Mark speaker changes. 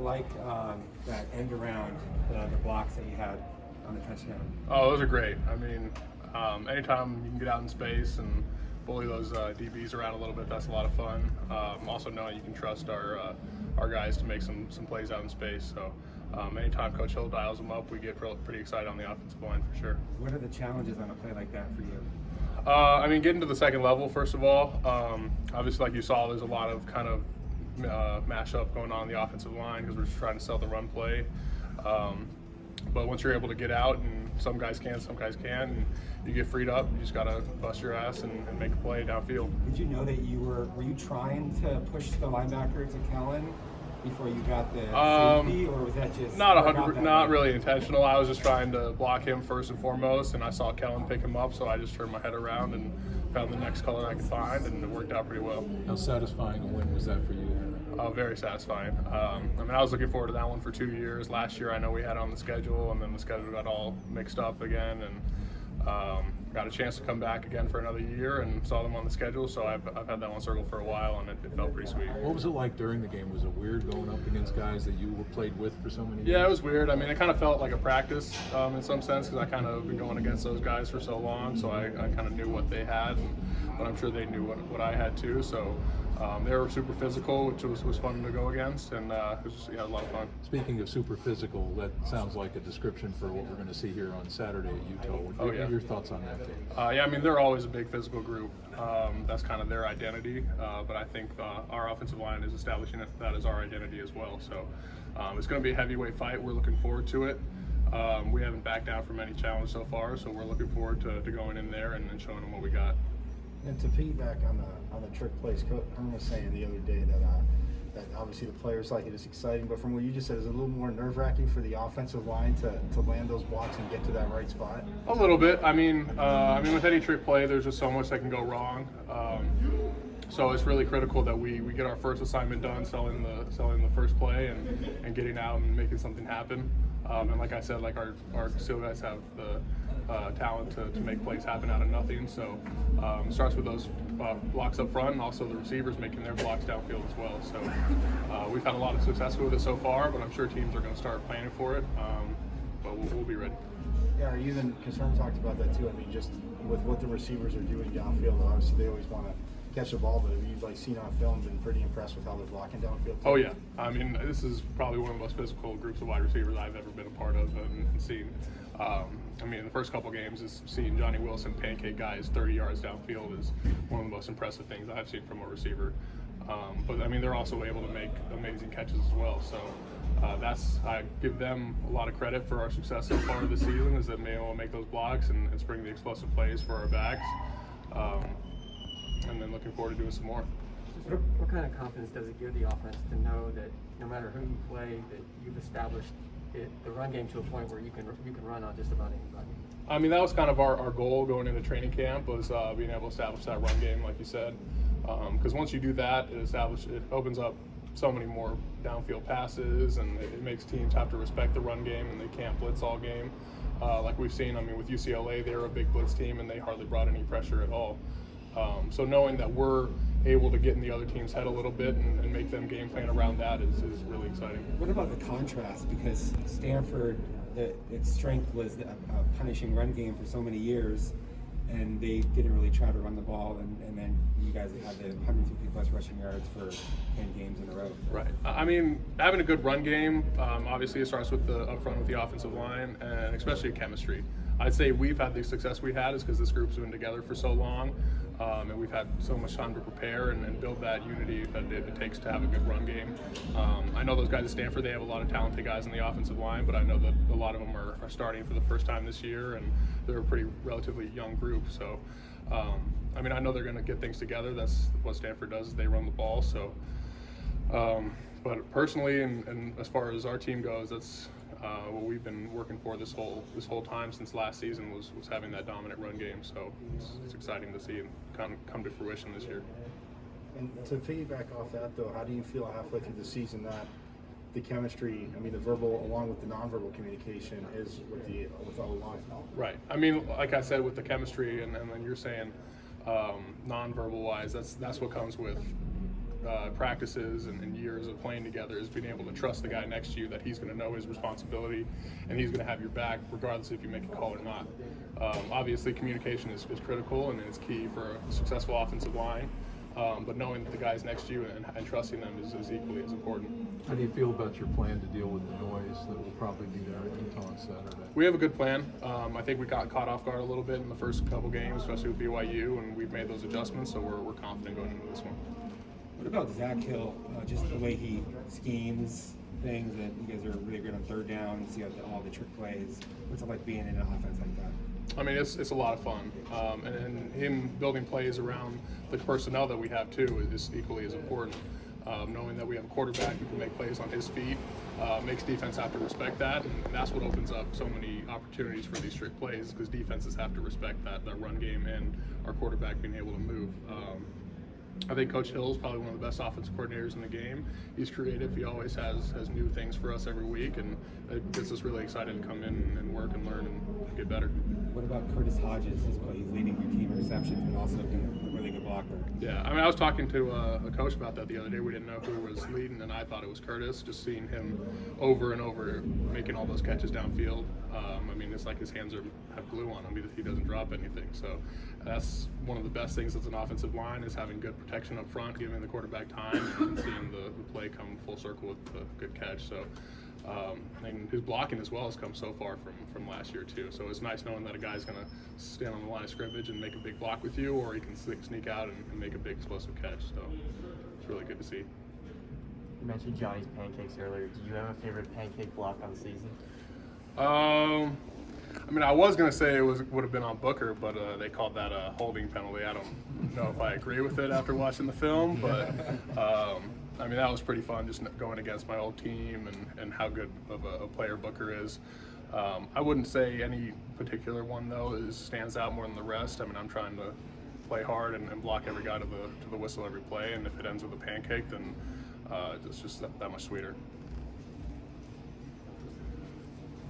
Speaker 1: like that end around the blocks that you had on the touchdown?
Speaker 2: Oh, those are great. I mean, anytime you can get out in space and bully those DBs around a little bit, that's a lot of fun. Also knowing you can trust our guys to make some plays out in space. So anytime Coach Hill dials them up, we get pretty excited on the offensive line for sure.
Speaker 1: What are the challenges on a play like that for you?
Speaker 2: I mean, getting to the second level, first of all. Obviously, like you saw, there's a lot of kind of mashup going on the offensive line because we're just trying to sell the run play. But once you're able to get out, and some guys can, some guys can't, and you get freed up, you just got to bust your ass and make a play downfield.
Speaker 1: Did you know that were you trying to push the linebacker to Kellen before you got the safety, or was that just
Speaker 2: not really intentional? I was just trying to block him first and foremost, and I saw Kellen pick him up, so I just turned my head around and found the next color I could find, and it worked out pretty well.
Speaker 3: How satisfying a win was that for you?
Speaker 2: Very satisfying. I mean, I was looking forward to that one for 2 years. Last year, I know we had it on the schedule, and then the schedule got all mixed up again, and got a chance to come back again for another year and saw them on the schedule. So I've had that one circled for a while, and it felt pretty sweet.
Speaker 3: What was it like during the game? Was it weird going up against guys that you played with for so many years?
Speaker 2: Yeah, it was weird. I mean, it kind of felt like a practice in some sense because I kind of been going against those guys for so long, so I kind of knew what they had, but I'm sure they knew what I had too. So they were super physical, which was fun to go against, and it was just a lot of fun.
Speaker 3: Speaking of super physical, that sounds like a description for what we're going to see here on Saturday at Utah. What are your thoughts on that game?
Speaker 2: Yeah, I mean, they're always a big physical group. That's kind of their identity, but I think our offensive line is establishing that as our identity as well. So it's going to be a heavyweight fight. We're looking forward to it. We haven't backed down from any challenge so far, so we're looking forward to going in there and showing them what we got.
Speaker 4: And to piggyback on the trick plays, Coach Hearn was saying the other day that obviously the players like it, is exciting, but from what you just said, is it a little more nerve-wracking for the offensive line to land those blocks and get to that right spot?
Speaker 2: A little bit. I mean, with any trick play, there's just so much that can go wrong. So it's really critical that we get our first assignment done, selling the first play and getting out and making something happen. And like I said, like our SEAL guys have the talent to make plays happen out of nothing. So it starts with those blocks up front, and also the receivers making their blocks downfield as well. So we've had a lot of success with it so far, but I'm sure teams are going to start planning for it. But we'll be ready.
Speaker 4: Yeah, because Herm talked about that too. I mean, just with what the receivers are doing downfield, obviously they always want to catch the ball, but have you seen on film been pretty impressed with how they're blocking downfield too?
Speaker 2: Oh yeah, I mean, this is probably one of the most physical groups of wide receivers I've ever been a part of and seen. I mean, the first couple games, is seeing Johnny Wilson pancake guys 30 yards downfield is one of the most impressive things I've seen from a receiver. But I mean, they're also able to make amazing catches as well. So I give them a lot of credit for our success so far this season, is that they will make those blocks and spring the explosive plays for our backs. And then looking forward to doing some more.
Speaker 5: What kind of confidence does it give the offense to know that no matter who you play, that you've established the run game to a point where you can run on just about anybody?
Speaker 2: I mean, that was kind of our goal going into training camp, was being able to establish that run game, like you said. Because once you do that, it opens up so many more downfield passes, and it makes teams have to respect the run game, and they can't blitz all game. Like we've seen, I mean, with UCLA, they're a big blitz team, and they hardly brought any pressure at all. So knowing that we're able to get in the other team's head a little bit and make them game plan around that is really exciting.
Speaker 1: What about the contrast? Because Stanford, its strength was a punishing run game for so many years, and they didn't really try to run the ball, and then you guys have had the 150-plus rushing yards for 10 games in a row.
Speaker 2: Right. I mean, having a good run game, obviously it starts with up front with the offensive line, and especially chemistry. I'd say we've had the success we had is because this group's been together for so long, and we've had so much time to prepare and build that unity that it takes to have a good run game. I know those guys at Stanford, they have a lot of talented guys on the offensive line, but I know that a lot of them are starting for the first time this year, and they're a pretty relatively young group. So, I mean, I know they're going to get things together. That's what Stanford does, is they run the ball. So, but personally, and as far as our team goes, that's what we've been working for this whole time since last season was having that dominant run game. So it's exciting to see it come to fruition this year.
Speaker 4: And to piggyback off that, though, how do you feel halfway through the season that the chemistry, I mean, the verbal along with the nonverbal communication is with all the line?
Speaker 2: Right. I mean, like I said, with the chemistry, and then you're saying nonverbal wise, that's what comes with practices and years of playing together is being able to trust the guy next to you that he's going to know his responsibility and he's going to have your back regardless if you make a call or not. Obviously, communication is critical and it's key for a successful offensive line. But knowing that the guys next to you and trusting them is equally as important.
Speaker 3: How do you feel about your plan to deal with the noise that will probably be there at Utah on Saturday?
Speaker 2: We have a good plan. I think we got caught off guard a little bit in the first couple games, especially with BYU, and we've made those adjustments, so we're confident going into this one.
Speaker 1: What about Zach Hill? Just the way he schemes things, that you guys are really good on third down, see all the trick plays. What's it like being in an offense like that?
Speaker 2: I mean, it's a lot of fun, and then him building plays around the personnel that we have too is equally as important. Knowing that we have a quarterback who can make plays on his feet makes defense have to respect that, and that's what opens up so many opportunities for these trick plays, because defenses have to respect that run game and our quarterback being able to move. I think Coach Hill is probably one of the best offensive coordinators in the game. He's creative. He always has new things for us every week, and it gets us really excited to come in and work and learn and get better.
Speaker 1: What about Curtis Hodges? He's leading your team in receptions, but also a really good blocker.
Speaker 2: Yeah, I mean, I was talking to a coach about that the other day. We didn't know who was leading, and I thought it was Curtis. Just seeing him over and over making all those catches downfield. I mean, it's like his hands have glue on him. He doesn't drop anything. So that's one of the best things as an offensive line, is having good protection up front, giving the quarterback time, and seeing the play come full circle with a good catch. So. And his blocking as well has come so far from last year too. So it's nice knowing that a guy's going to stand on the line of scrimmage and make a big block with you, or he can sneak out and make a big explosive catch. So it's really good to see.
Speaker 6: You mentioned Johnny's pancakes earlier. Do you have a favorite pancake block on the season?
Speaker 2: I mean, I was going to say it would have been on Booker, but they called that a holding penalty. I don't know if I agree with it after watching the film, but I mean, that was pretty fun, just going against my old team and how good of a player Booker is. I wouldn't say any particular one, though, stands out more than the rest. I mean, I'm trying to play hard and block every guy to the whistle every play, and if it ends with a pancake, then it's just that much sweeter.